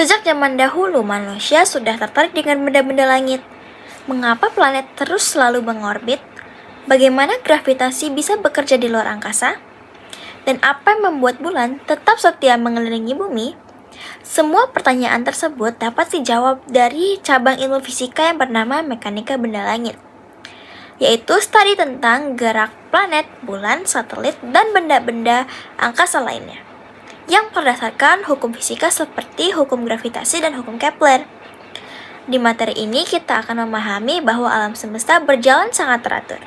Sejak zaman dahulu, manusia sudah tertarik dengan benda-benda langit. Mengapa planet terus selalu mengorbit? Bagaimana gravitasi bisa bekerja di luar angkasa? Dan apa yang membuat bulan tetap setia mengelilingi bumi? Semua pertanyaan tersebut dapat dijawab dari cabang ilmu fisika yang bernama mekanika benda langit, yaitu studi tentang gerak planet, bulan, satelit, dan benda-benda angkasa lainnya, yang berdasarkan hukum fisika seperti hukum gravitasi dan hukum Kepler. Di materi ini kita akan memahami bahwa alam semesta berjalan sangat teratur,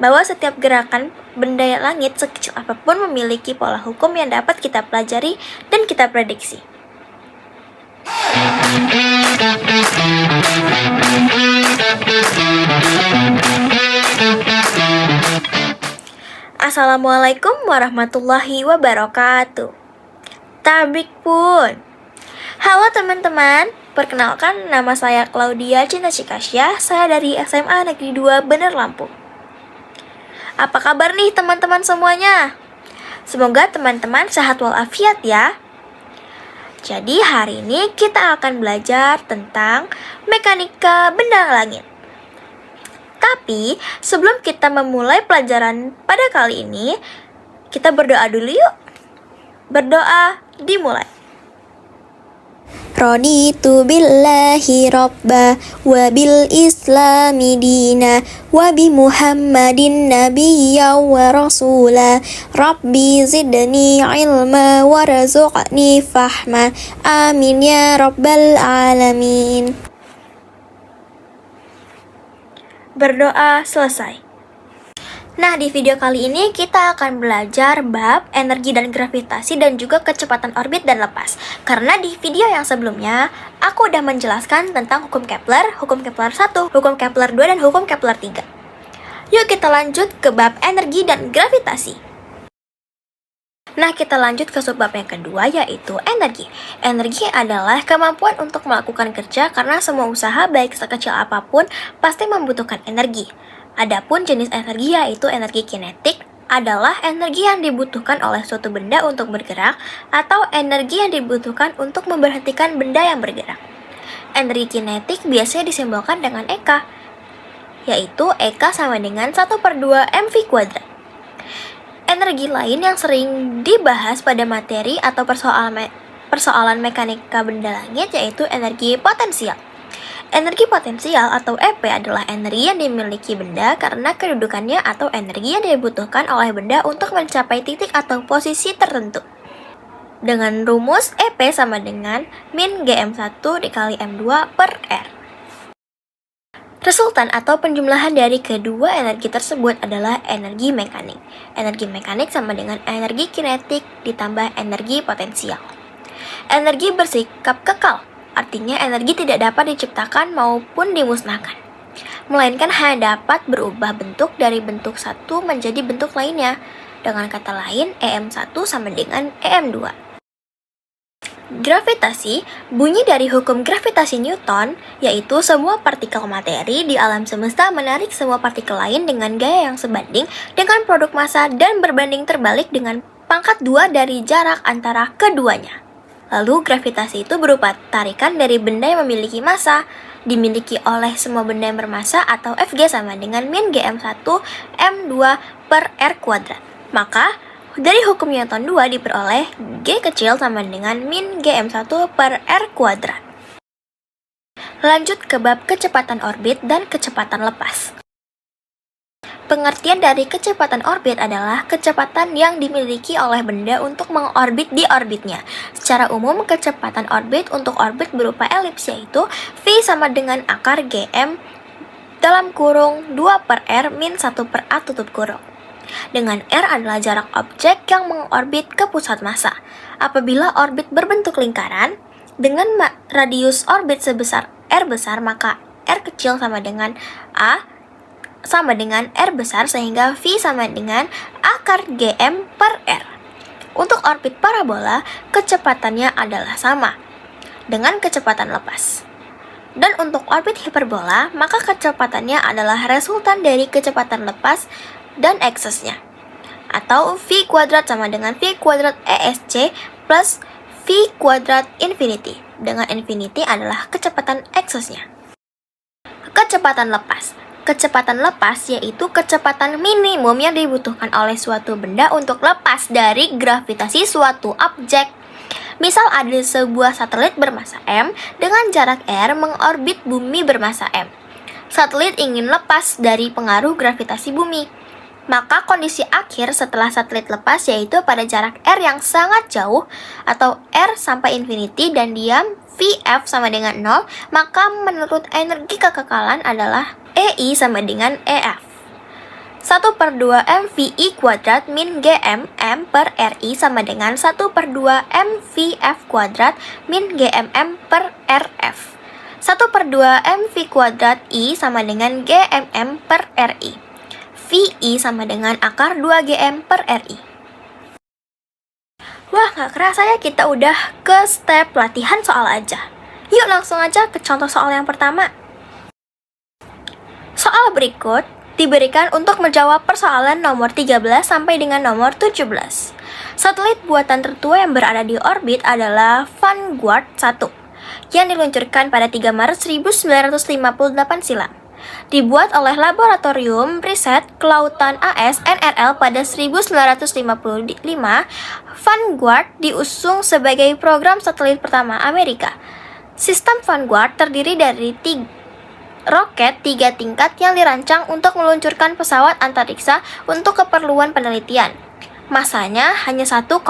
bahwa setiap gerakan benda langit sekecil apapun memiliki pola hukum yang dapat kita pelajari dan kita prediksi. Assalamualaikum warahmatullahi wabarakatuh. Tabrik pun. Halo teman-teman, perkenalkan nama saya Claudia Cinta Cikasya, saya dari SMA Negeri 2 Bener Lampung. Apa kabar nih teman-teman semuanya? Semoga teman-teman sehat walafiat ya. Jadi hari ini kita akan belajar tentang mekanika benda langit. Tapi sebelum kita memulai pelajaran pada kali ini, kita berdoa dulu yuk. Berdoa dimulai. Raditu billahi robba wa bil islami dina wa bi muhammadin nabiyya wa rasula rabbi zidni ilma warzuqni fahma amin ya rabbal alamin. Berdoa selesai. Nah, di video kali ini kita akan belajar bab energi dan gravitasi dan juga kecepatan orbit dan lepas. Karena di video yang sebelumnya, aku udah menjelaskan tentang hukum Kepler 1, hukum Kepler 2, dan hukum Kepler 3. Yuk kita lanjut ke bab energi dan gravitasi. Nah, kita lanjut ke subbab yang kedua, yaitu energi. Energi adalah kemampuan untuk melakukan kerja karena semua usaha baik sekecil apapun pasti membutuhkan energi. Adapun jenis energi yaitu energi kinetik adalah energi yang dibutuhkan oleh suatu benda untuk bergerak atau energi yang dibutuhkan untuk memberhentikan benda yang bergerak. Energi kinetik biasanya disimbolkan dengan EK, yaitu EK sama dengan 1/2 mv². Energi lain yang sering dibahas pada materi atau persoalan mekanika benda langit yaitu energi potensial. Energi potensial atau EP adalah energi yang dimiliki benda karena kedudukannya atau energi yang dibutuhkan oleh benda untuk mencapai titik atau posisi tertentu. Dengan rumus EP sama dengan min GM1 dikali M2/R. Resultan atau penjumlahan dari kedua energi tersebut adalah energi mekanik. Energi mekanik sama dengan energi kinetik ditambah energi potensial. Energi bersikap kekal, artinya energi tidak dapat diciptakan maupun dimusnahkan, melainkan hanya dapat berubah bentuk dari bentuk satu menjadi bentuk lainnya. Dengan kata lain, EM1 sama dengan EM2. Gravitasi, bunyi dari hukum gravitasi Newton, yaitu semua partikel materi di alam semesta menarik semua partikel lain dengan gaya yang sebanding dengan produk massa dan berbanding terbalik dengan pangkat 2 dari jarak antara keduanya. Lalu gravitasi itu berupa tarikan dari benda yang memiliki massa, dimiliki oleh semua benda yang bermassa atau Fg sama dengan min Gm1 M2/R². Maka dari hukum Newton 2 diperoleh G kecil sama dengan min Gm1/R². Lanjut ke bab kecepatan orbit dan kecepatan lepas. Pengertian dari kecepatan orbit adalah kecepatan yang dimiliki oleh benda untuk mengorbit di orbitnya. Secara umum, kecepatan orbit untuk orbit berupa elips yaitu V sama dengan akar Gm dalam kurung 2/R min 1/A tutup kurung. Dengan R adalah jarak objek yang mengorbit ke pusat massa. Apabila orbit berbentuk lingkaran, dengan radius orbit sebesar R besar, maka R kecil sama dengan A sama dengan R besar sehingga V sama dengan akar Gm/R. Untuk orbit parabola, kecepatannya adalah sama dengan kecepatan lepas. Dan untuk orbit hiperbola, maka kecepatannya adalah resultan dari kecepatan lepas dan eksesnya, atau V² sama dengan V² ESC plus V kuadrat infinity, dengan infinity adalah kecepatan eksosnya. Kecepatan lepas. Kecepatan lepas yaitu kecepatan minimum yang dibutuhkan oleh suatu benda untuk lepas dari gravitasi suatu objek. Misal ada sebuah satelit bermasa M dengan jarak R mengorbit bumi bermasa M. Satelit ingin lepas dari pengaruh gravitasi bumi. Maka kondisi akhir setelah satelit lepas yaitu pada jarak R yang sangat jauh atau R sampai infinity dan diam Vf sama dengan 0, maka menurut energi kekekalan adalah EI sama dengan EF. 1/2 mVi kuadrat min Gm m per Ri sama dengan 1/2 mVf kuadrat min Gmm per Rf. 1/2 mv kuadrat I sama dengan Gmm per Ri. Vi sama dengan akar 2Gm per Ri. Wah, gak kerasa ya kita udah ke step latihan soal aja. Yuk langsung aja ke contoh soal yang pertama. Soal berikut diberikan untuk menjawab persoalan nomor 13 sampai dengan nomor 17. Satelit buatan tertua yang berada di orbit adalah Vanguard 1 yang diluncurkan pada 3 Maret 1958 silam. Dibuat oleh Laboratorium Riset Kelautan AS NRL pada 1955, Vanguard diusung sebagai program satelit pertama Amerika. Sistem Vanguard terdiri dari roket 3 tingkat yang dirancang untuk meluncurkan pesawat antariksa untuk keperluan penelitian. Masanya hanya 1,60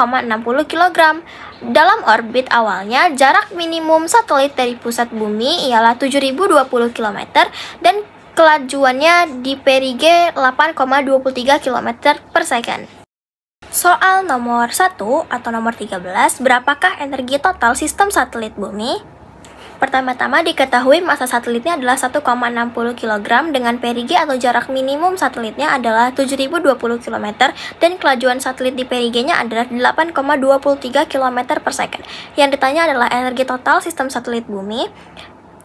kg. Dalam orbit awalnya, jarak minimum satelit dari pusat bumi ialah 7.020 km dan kelajuannya di perige 8,23 km per second. Soal nomor 1 atau nomor 13, berapakah energi total sistem satelit bumi? Pertama-tama diketahui massa satelitnya adalah 1,60 kg dengan perige atau jarak minimum satelitnya adalah 7.020 km dan kelajuan satelit di perigenya adalah 8,23 km per second. Yang ditanya adalah energi total sistem satelit bumi.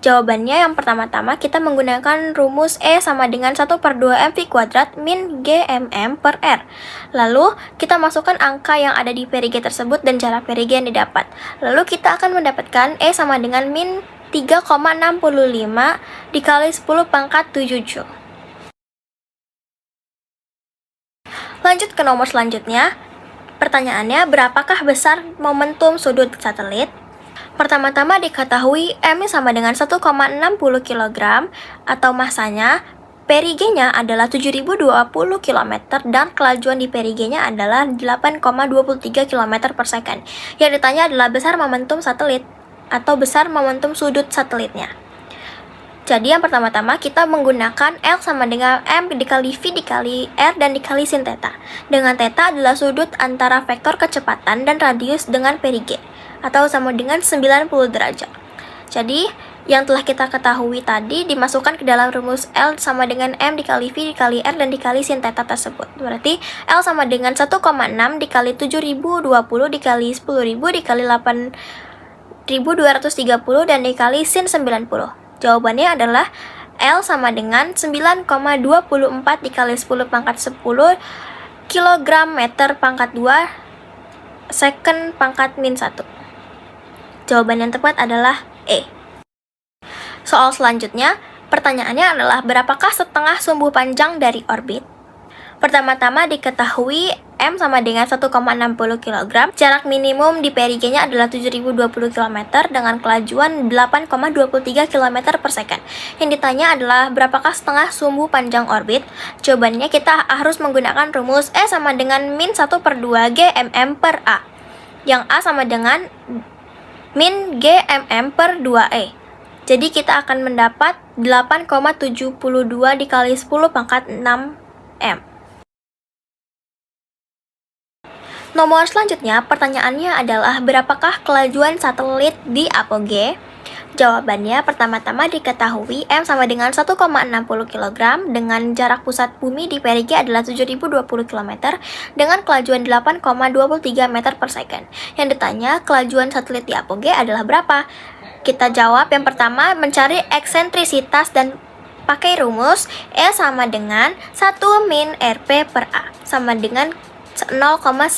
Jawabannya yang pertama-tama kita menggunakan rumus E sama dengan 1/2 mv kuadrat min Gmm per R. Lalu kita masukkan angka yang ada di perige tersebut dan jarak perige yang didapat. Lalu kita akan mendapatkan E sama dengan min 3,65 dikali 10 pangkat 7 Joule. Lanjut ke nomor selanjutnya. Pertanyaannya, berapakah besar momentum sudut satelit? Pertama-tama diketahui M sama dengan 1,60 kg atau massanya perigenya adalah 7.020 km dan kelajuan di perigenya adalah 8,23 km per second. Yang ditanya adalah besar momentum satelit atau besar momentum sudut satelitnya. Jadi yang pertama-tama kita menggunakan L sama dengan M dikali V dikali R dan dikali sin theta. Dengan theta adalah sudut antara vektor kecepatan dan radius dengan perige, atau sama dengan 90 derajat. Jadi, yang telah kita ketahui tadi dimasukkan ke dalam rumus L sama dengan M dikali V dikali R dan dikali sin theta tersebut. Berarti, L sama dengan 1,6 dikali 7.020 dikali 10.000 dikali 8.230 dan dikali sin 90. Jawabannya adalah L sama dengan 9,24 dikali 10 pangkat 10 kg meter pangkat 2 second pangkat min 1. Jawaban yang tepat adalah E. Soal selanjutnya, pertanyaannya adalah berapakah setengah sumbu panjang dari orbit? Pertama-tama diketahui M sama dengan 1,60 kg, jarak minimum di perigenya adalah 7.020 km dengan kelajuan 8,23 km per second. Yang ditanya adalah berapakah setengah sumbu panjang orbit? Jawabannya kita harus menggunakan rumus E sama dengan min 1/2 Gmm per A, yang A sama dengan min Gmm per 2E. Jadi kita akan mendapat 8,72 dikali 10 pangkat 6 M. Nomor selanjutnya, pertanyaannya adalah berapakah kelajuan satelit di apogee? Jawabannya pertama-tama diketahui M sama dengan 1,60 kg dengan jarak pusat bumi di perige adalah 7.020 km dengan kelajuan 8,23 meter per second. Yang ditanya kelajuan satelit di apogee adalah berapa? Kita jawab yang pertama mencari eksentrisitas dan pakai rumus E sama dengan 1 min RP per A sama dengan 0,19.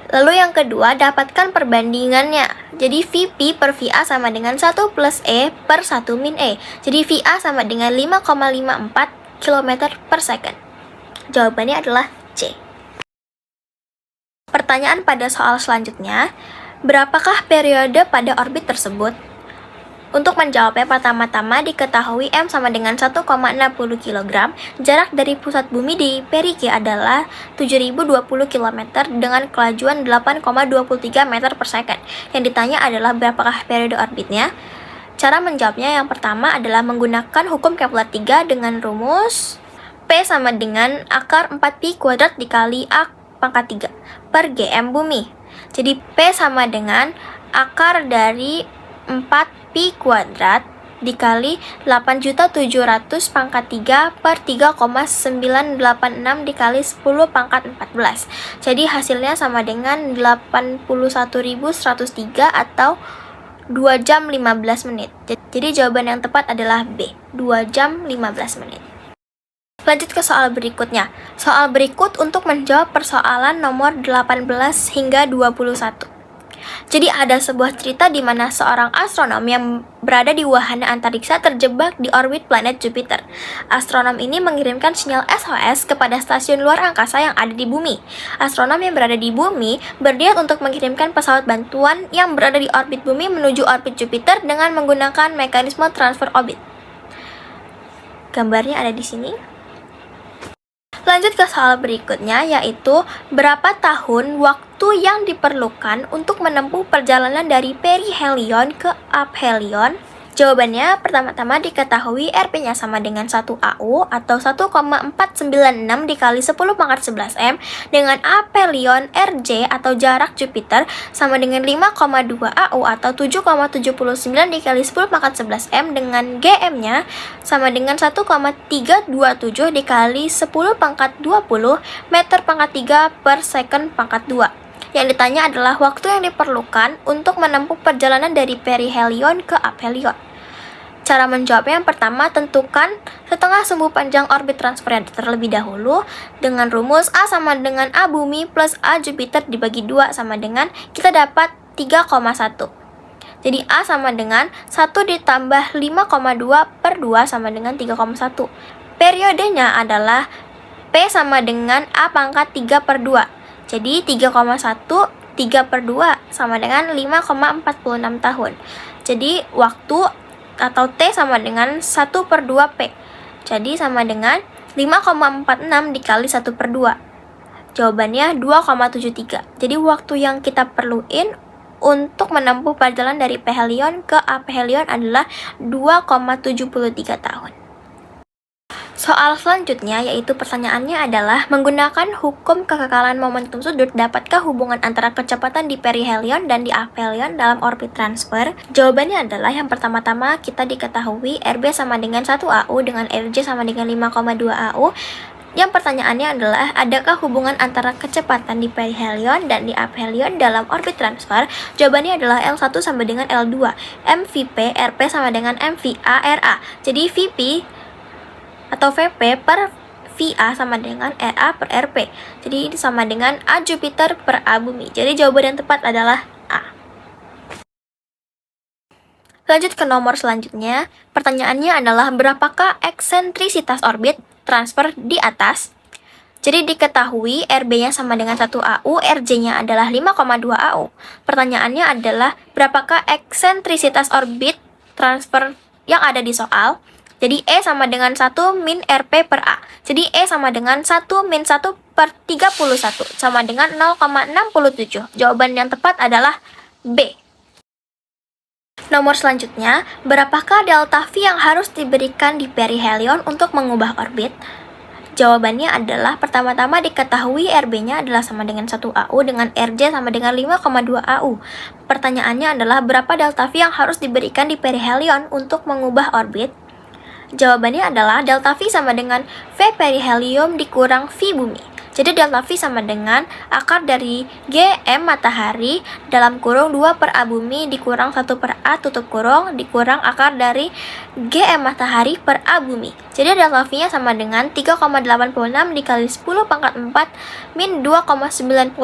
Lalu yang kedua, dapatkan perbandingannya. Jadi VP per VA sama dengan 1 plus E per 1 min E. Jadi VA sama dengan 5,54 km per second. Jawabannya adalah C. Pertanyaan pada soal selanjutnya, berapakah periode pada orbit tersebut? Untuk menjawabnya, pertama-tama diketahui M sama dengan 1,60 kg, jarak dari pusat bumi di perigee adalah 7020 km dengan kelajuan 8,23 meter per second. Yang ditanya adalah berapakah periode orbitnya? Cara menjawabnya yang pertama adalah menggunakan hukum Kepler 3 dengan rumus P sama dengan akar 4pi kuadrat dikali A pangkat 3 per GM bumi. Jadi P sama dengan akar dari 4pi kuadrat dikali 8.700 pangkat 3 per 3,986 dikali 10 pangkat 14. Jadi hasilnya sama dengan 81.103 atau 2 jam 15 menit. Jadi jawaban yang tepat adalah B, 2 jam 15 menit. Lanjut ke soal berikutnya. Soal berikut untuk menjawab persoalan nomor 18 hingga 21. Jadi ada sebuah cerita di mana seorang astronom yang berada di wahana antariksa terjebak di orbit planet Jupiter. Astronom ini mengirimkan sinyal SOS kepada stasiun luar angkasa yang ada di bumi. Astronom yang berada di bumi berniat untuk mengirimkan pesawat bantuan yang berada di orbit bumi menuju orbit Jupiter dengan menggunakan mekanisme transfer orbit. Gambarnya ada di sini. Lanjut ke soal berikutnya, yaitu berapa tahun waktu yang diperlukan untuk menempuh perjalanan dari perihelion ke aphelion? Jawabannya pertama-tama diketahui RP-nya sama dengan 1 AU atau 1,496 dikali 10 pangkat 11 M dengan aphelion RJ atau jarak Jupiter sama dengan 5,2 AU atau 7,79 dikali 10 pangkat 11 M dengan GM-nya sama dengan 1,327 dikali 10 pangkat 20 meter pangkat 3 per second pangkat 2. Yang ditanya adalah waktu yang diperlukan untuk menempuh perjalanan dari perihelion ke aphelion. Cara menjawabnya yang pertama, tentukan setengah sumbu panjang orbit transfer terlebih dahulu dengan rumus A sama dengan A bumi plus A Jupiter dibagi 2 sama dengan kita dapat 3,1. Jadi A sama dengan 1 ditambah 5,2 per 2 sama dengan 3,1. Periodenya adalah P sama dengan A pangkat 3 per 2. Jadi 3,1 3 per 2 sama dengan 5,46 tahun. Jadi waktu atau T sama dengan 1 per 2 P. Jadi sama dengan 5,46 dikali 1 per 2. Jawabannya 2,73. Jadi waktu yang kita perluin untuk menempuh perjalanan dari perihelion ke aphelion adalah 2,73 tahun. Soal selanjutnya yaitu pertanyaannya adalah menggunakan hukum kekekalan momentum sudut, dapatkah hubungan antara kecepatan di perihelion dan di aphelion dalam orbit transfer? Jawabannya adalah yang pertama-tama kita diketahui RB sama dengan 1 AU dengan RJ sama dengan 5,2 AU. Yang pertanyaannya adalah adakah hubungan antara kecepatan di perihelion dan di aphelion dalam orbit transfer? Jawabannya adalah L1 sama dengan L2. MVP RP sama dengan MVA RA. Jadi VP atau VP per VA sama dengan RA per RP. Jadi ini sama dengan A Jupiter per A bumi. Jadi jawaban yang tepat adalah A. Lanjut ke nomor selanjutnya. Pertanyaannya adalah berapakah eksentrisitas orbit transfer di atas? Jadi diketahui RB-nya sama dengan 1 AU, RJ-nya adalah 5,2 AU. Pertanyaannya adalah berapakah eksentrisitas orbit transfer yang ada di soal? Jadi E sama dengan 1 min RP per A. Jadi E sama dengan 1 min 1 per 31 sama dengan 0,67. Jawaban yang tepat adalah B. Nomor selanjutnya, berapakah delta V yang harus diberikan di perihelion untuk mengubah orbit? Jawabannya adalah pertama-tama diketahui RB-nya adalah sama dengan 1 AU dengan RJ sama dengan 5,2 AU. Pertanyaannya adalah berapa delta V yang harus diberikan di perihelion untuk mengubah orbit? Jawabannya adalah delta V sama dengan V perihelium dikurang V bumi. Jadi delta V sama dengan akar dari GM matahari dalam kurung 2 per A bumi dikurang 1 per A tutup kurung dikurang akar dari GM matahari per A bumi. Jadi delta V-nya sama dengan 3,86 dikali 10 pangkat 4 min 2,98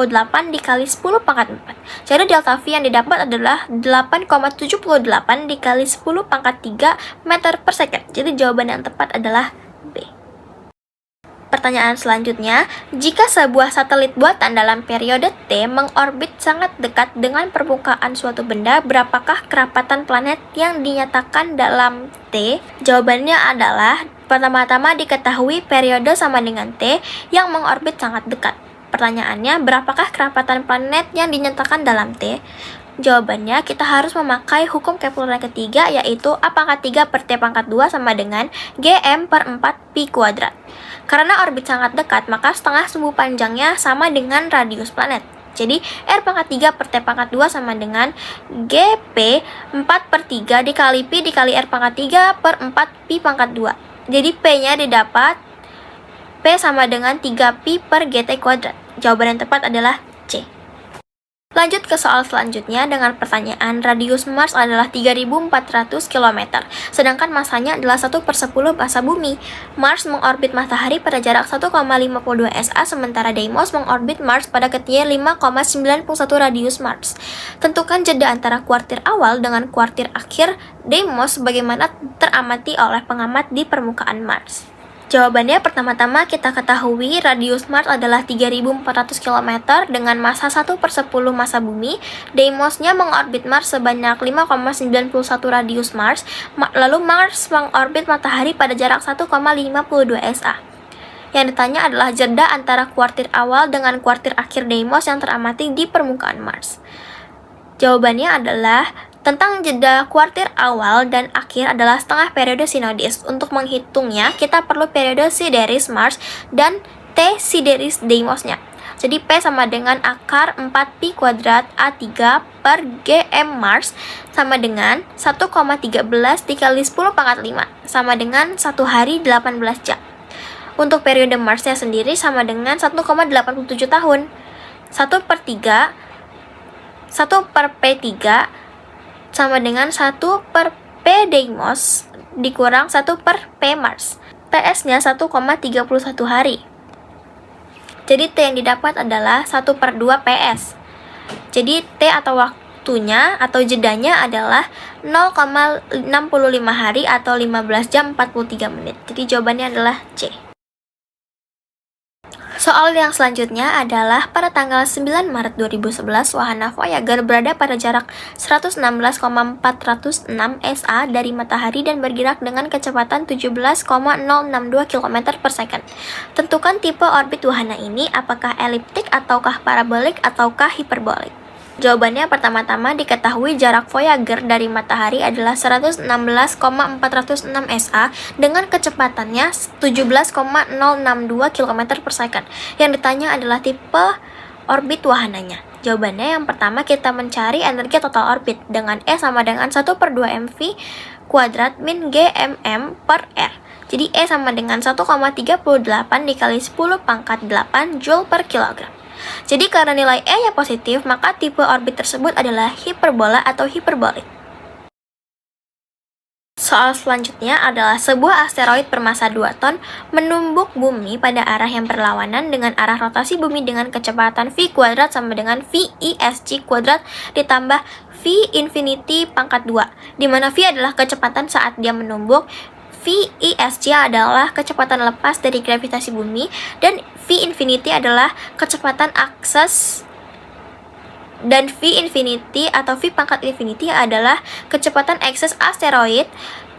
dikali 10 pangkat 4. Jadi delta V yang didapat adalah 8,78 dikali 10 pangkat 3 meter per second. Jadi jawaban yang tepat adalah B. Pertanyaan selanjutnya, jika sebuah satelit buatan dalam periode T mengorbit sangat dekat dengan permukaan suatu benda, berapakah kerapatan planet yang dinyatakan dalam T? Jawabannya adalah pertama-tama diketahui periode sama dengan T yang mengorbit sangat dekat. Pertanyaannya, berapakah kerapatan planet yang dinyatakan dalam T? Jawabannya, kita harus memakai hukum Kepler yang ketiga, yaitu A pangkat 3 per T pangkat 2 sama dengan GM per 4 Pi kuadrat. Karena orbit sangat dekat, maka setengah sumbu panjangnya sama dengan radius planet. Jadi, R pangkat 3 per T pangkat 2 sama dengan GP 4 per 3 dikali Pi dikali R pangkat 3 per 4 Pi pangkat 2. Jadi, P-nya didapat P sama dengan 3 Pi per GT kuadrat. Jawaban yang tepat adalah C. Lanjut ke soal selanjutnya dengan pertanyaan radius Mars adalah 3.400 km, sedangkan masanya adalah 1 per 10 massa bumi. Mars mengorbit matahari pada jarak 1,52 SA, sementara Deimos mengorbit Mars pada ketinggian 5,91 radius Mars. Tentukan jeda antara kuartir awal dengan kuartir akhir Deimos sebagaimana teramati oleh pengamat di permukaan Mars. Jawabannya pertama-tama kita ketahui radius Mars adalah 3.400 km dengan massa 1 per 10 massa bumi. Deimosnya mengorbit Mars sebanyak 5,91 radius Mars, lalu Mars mengorbit matahari pada jarak 1,52 SA. Yang ditanya adalah jeda antara kuartir awal dengan kuartir akhir Deimos yang teramati di permukaan Mars. Jawabannya adalah tentang jeda kuartir awal dan akhir adalah setengah periode sinodis. Untuk menghitungnya, kita perlu periode sideris Mars dan T sideris Deimosnya. Jadi P sama dengan akar 4 Pi kuadrat A3 per GM Mars sama dengan 1,13 dikali 10 pangkat 5 sama dengan 1 hari 18 jam. Untuk periode Marsnya sendiri sama dengan 1,87 tahun. 1 per P3 sama dengan 1 per P Deimos dikurang 1 per P Mars. PS-nya 1,31 hari. Jadi T yang didapat adalah 1 per 2 PS. Jadi T atau waktunya atau jedanya adalah 0,65 hari atau 15 jam 43 menit. Jadi jawabannya adalah C. Soal yang selanjutnya adalah pada tanggal 9 Maret 2011, wahana Voyager berada pada jarak 116,406 SA dari matahari dan bergerak dengan kecepatan 17,062 km per second. Tentukan tipe orbit wahana ini, apakah eliptik, ataukah parabolik, ataukah hiperbolik. Jawabannya pertama-tama diketahui jarak Voyager dari matahari adalah 116,406 SA dengan kecepatannya 17,062 km per second. Yang ditanya adalah tipe orbit wahananya. Jawabannya yang pertama kita mencari energi total orbit dengan E sama dengan 1 per 2 mv kuadrat min GMM per R. Jadi E sama dengan 1,38 dikali 10 pangkat 8 Joule per kilogram. Jadi karena nilai E-nya positif, maka tipe orbit tersebut adalah hiperbola atau hiperbolik. Soal selanjutnya adalah sebuah asteroid bermassa 2 ton menumbuk bumi pada arah yang berlawanan dengan arah rotasi bumi dengan kecepatan V kuadrat sama dengan VISG kuadrat ditambah V infinity pangkat 2, di mana V adalah kecepatan saat dia menumbuk, VISG adalah kecepatan lepas dari gravitasi bumi, dan V infinity adalah kecepatan akses, dan V infinity atau V pangkat infinity adalah kecepatan akses asteroid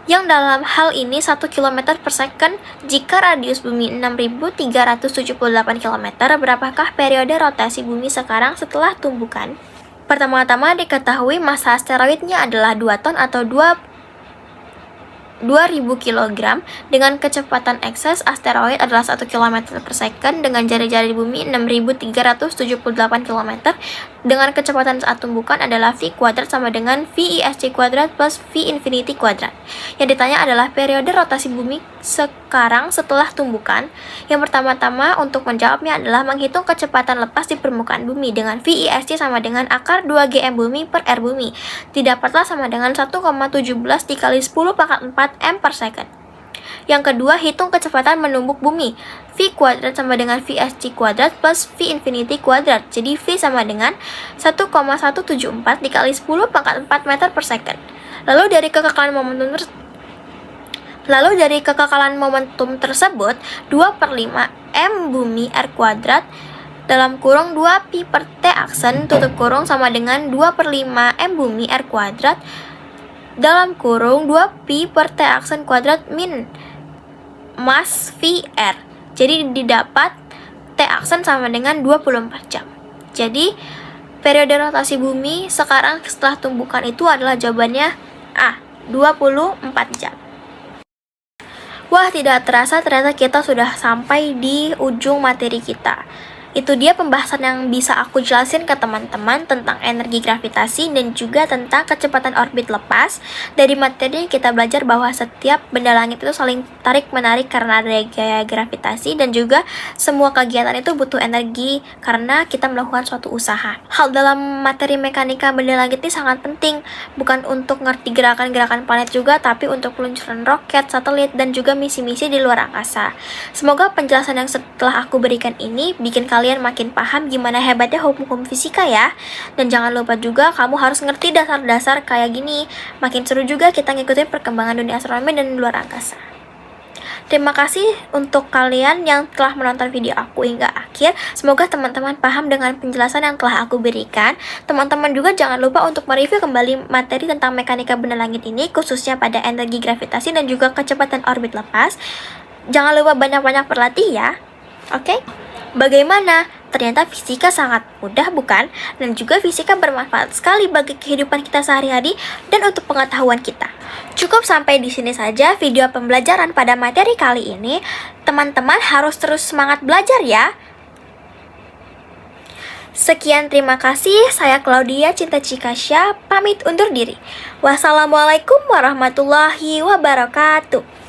yang dalam hal ini 1 km per second jika radius bumi 6.378 km. Berapakah periode rotasi bumi sekarang setelah tumbukan? Pertama-tama diketahui massa asteroidnya adalah 2 ton atau 2000 kg dengan kecepatan akses asteroid adalah 1 km per second dengan jari-jari bumi 6.378 km dengan kecepatan saat tumbukan adalah V kuadrat sama dengan VISC kuadrat plus V infinity kuadrat. Yang ditanya adalah periode rotasi bumi sekarang setelah tumbukan. Yang pertama-tama untuk menjawabnya adalah menghitung kecepatan lepas di permukaan bumi dengan VISC sama dengan akar 2 GM bumi per R bumi. Didapatlah sama dengan 1,17 dikali 10 pangkat 4 M per second. Yang kedua, hitung kecepatan menumbuk bumi. V kuadrat sama dengan VSC kuadrat plus V infinity kuadrat. Jadi V sama dengan 1,174 dikali 10 pangkat 4 meter per second. Lalu dari kekekalan momentum tersebut, 2/5 M bumi R kuadrat dalam kurung 2 pi per T aksen tutup kurung sama dengan 2/5 M bumi R kuadrat dalam kurung 2 pi per T aksen kuadrat min mass VR. Jadi didapat T aksen sama dengan 24 jam. Jadi periode rotasi bumi sekarang setelah tumbukan itu adalah jawabannya A, 24 jam. Wah, tidak terasa ternyata kita sudah sampai di ujung materi kita. Itu dia pembahasan yang bisa aku jelasin ke teman-teman tentang energi gravitasi dan juga tentang kecepatan orbit lepas. Dari materi kita belajar bahwa setiap benda langit itu saling tarik-menarik karena ada gaya gravitasi, dan juga semua kegiatan itu butuh energi karena kita melakukan suatu usaha. Hal dalam materi mekanika benda langit ini sangat penting, bukan untuk ngerti gerakan-gerakan planet juga, tapi untuk peluncuran roket, satelit, dan juga misi-misi di luar angkasa. Semoga penjelasan yang setelah aku berikan ini bikin kalian makin paham gimana hebatnya hukum fisika ya. Dan jangan lupa juga kamu harus ngerti dasar-dasar kayak gini. Makin seru juga kita ngikutin perkembangan dunia astronomi dan luar angkasa. Terima kasih untuk kalian yang telah menonton video aku hingga akhir. Semoga teman-teman paham dengan penjelasan yang telah aku berikan. Teman-teman juga jangan lupa untuk mereview kembali materi tentang mekanika benda langit ini, khususnya pada energi gravitasi dan juga kecepatan orbit lepas. Jangan lupa banyak-banyak berlatih ya. Oke? Bagaimana? Ternyata fisika sangat mudah, bukan? Dan juga fisika bermanfaat sekali bagi kehidupan kita sehari-hari dan untuk pengetahuan kita. Cukup sampai di sini saja video pembelajaran pada materi kali ini. Teman-teman harus terus semangat belajar ya. Sekian, terima kasih. Saya Claudia Cinta Cikasya, pamit undur diri. Wassalamualaikum warahmatullahi wabarakatuh.